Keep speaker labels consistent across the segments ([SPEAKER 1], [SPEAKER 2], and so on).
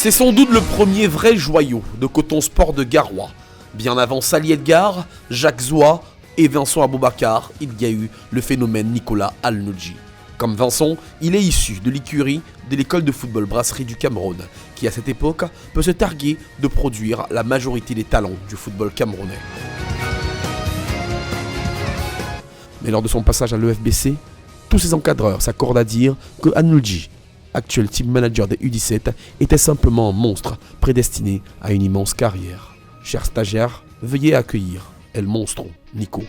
[SPEAKER 1] C'est sans doute le premier vrai joyau de Coton Sport de Garoua. Bien avant Sali Edgar, Jacques Zoua et Vincent Aboubakar, il y a eu le phénomène Nicolas Al-Noudji. Comme Vincent, il est issu de l'écurie de l'école de football Brasserie du Cameroun, qui à cette époque peut se targuer de produire la majorité des talents du football camerounais. Mais lors de son passage à l'EFBC, tous ses encadreurs s'accordent à dire que Al-Noudji, actuel team manager des U17, était simplement un monstre prédestiné à une immense carrière. Chers stagiaires, veuillez accueillir El Monstro, Nico.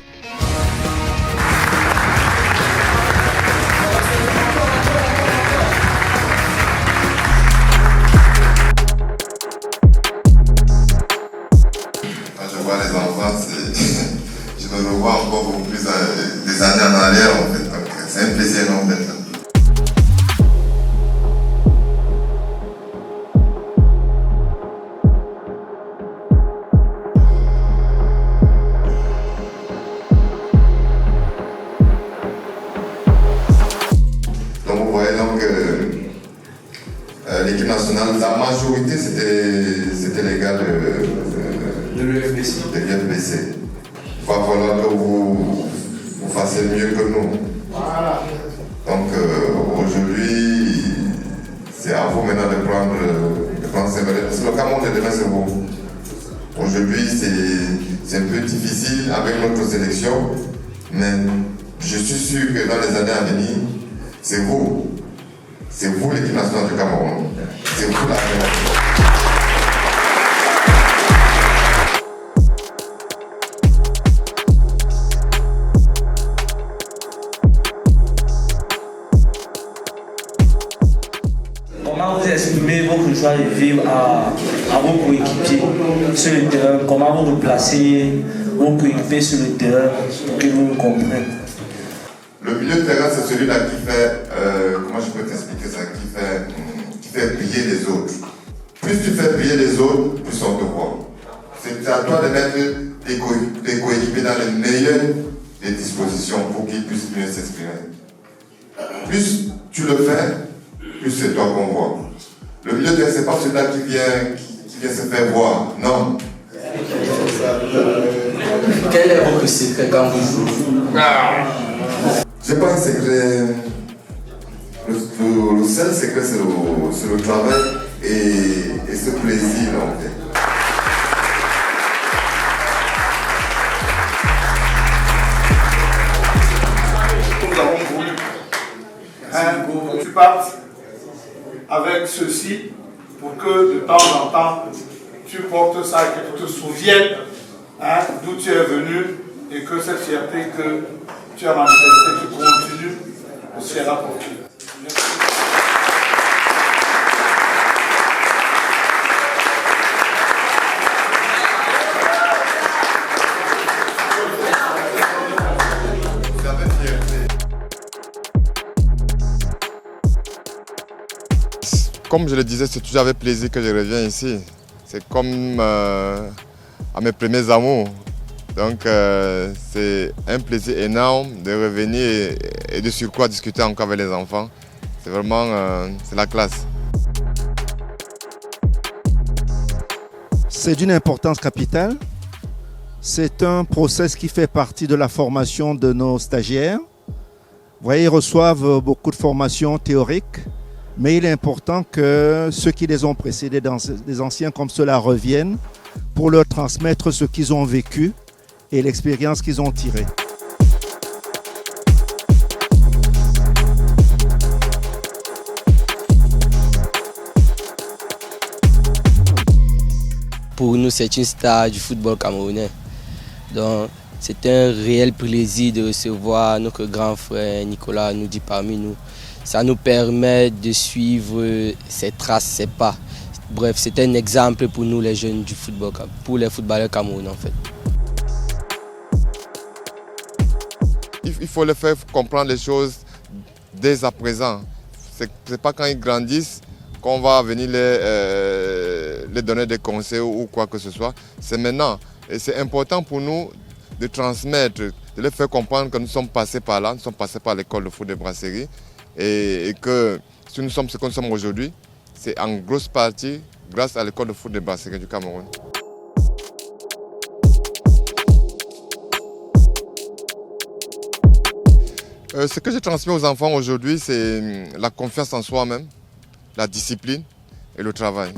[SPEAKER 2] Quand je vois les enfants, je me revois encore beaucoup plus des années en arrière en fait. Donc, c'est un plaisir énorme d'être là. Donc vous voyez donc l'équipe nationale, la majorité c'était les gars de l'UFBC. Il va falloir que vous fassiez mieux que nous. Voilà. Donc aujourd'hui, c'est à vous maintenant de prendre ces valeurs. Parce que le Cameroun de demain, c'est vous. Aujourd'hui, c'est un peu difficile avec notre sélection, mais je suis sûr que dans les années à venir, c'est vous l'équipe nationale du Cameroun. C'est vous la génération.
[SPEAKER 3] Comment vous exprimez votre joie de vivre à vos coéquipiers sur le terrain? Comment vous replacez vos coéquipiers sur le terrain pour qu'ils vous comprennent?
[SPEAKER 2] Le milieu de terrain, c'est celui-là qui fait, comment je peux t'expliquer ça, qui fait briller les autres. Plus tu fais briller les autres, plus on te voit. C'est à toi de mettre tes coéquipiers dans les meilleures des dispositions pour qu'ils puissent mieux s'exprimer. Plus tu le fais, plus c'est toi qu'on voit. Le milieu de terrain, c'est pas celui-là qui vient se faire voir. Non.
[SPEAKER 4] Quel est votre secret quand vous jouez?
[SPEAKER 2] J'ai pas un secret. Le seul secret, c'est le travail et ce plaisir en fait.
[SPEAKER 5] Nous avons voulu que tu partes avec ceci pour que de temps en temps tu portes ça et que tu te souviennes d'où tu es venu et que cette fierté que tu as manifestée, tu continues aussi à la porter. Merci.
[SPEAKER 2] Comme je le disais, c'est toujours avec plaisir que je reviens ici. C'est comme à mes premiers amours. Donc c'est un plaisir énorme de revenir et de surcroît discuter encore avec les enfants. C'est vraiment c'est la classe.
[SPEAKER 6] C'est d'une importance capitale. C'est un process qui fait partie de la formation de nos stagiaires. Vous voyez, ils reçoivent beaucoup de formations théoriques. Mais il est important que ceux qui les ont précédés, des anciens comme ceux-là, reviennent pour leur transmettre ce qu'ils ont vécu et l'expérience qu'ils ont tirée.
[SPEAKER 4] Pour nous, c'est une star du football camerounais. Donc, c'est un réel plaisir de recevoir notre grand frère Nicolas Al-Noudji parmi nous. Ça nous permet de suivre ses traces, ses pas. Bref, c'est un exemple pour nous les jeunes du football, pour les footballeurs camerounais en fait.
[SPEAKER 2] Il faut les faire comprendre les choses dès à présent. Ce n'est pas quand ils grandissent qu'on va venir les donner des conseils ou quoi que ce soit. C'est maintenant. Et c'est important pour nous de transmettre, de leur faire comprendre que nous sommes passés par là, nous sommes passés par l'école de foot de Brasserie et que si nous sommes ce que nous sommes aujourd'hui, c'est en grosse partie grâce à l'école de foot de Basségué du Cameroun. Ce que je transmets aux enfants aujourd'hui, c'est la confiance en soi-même, la discipline et le travail.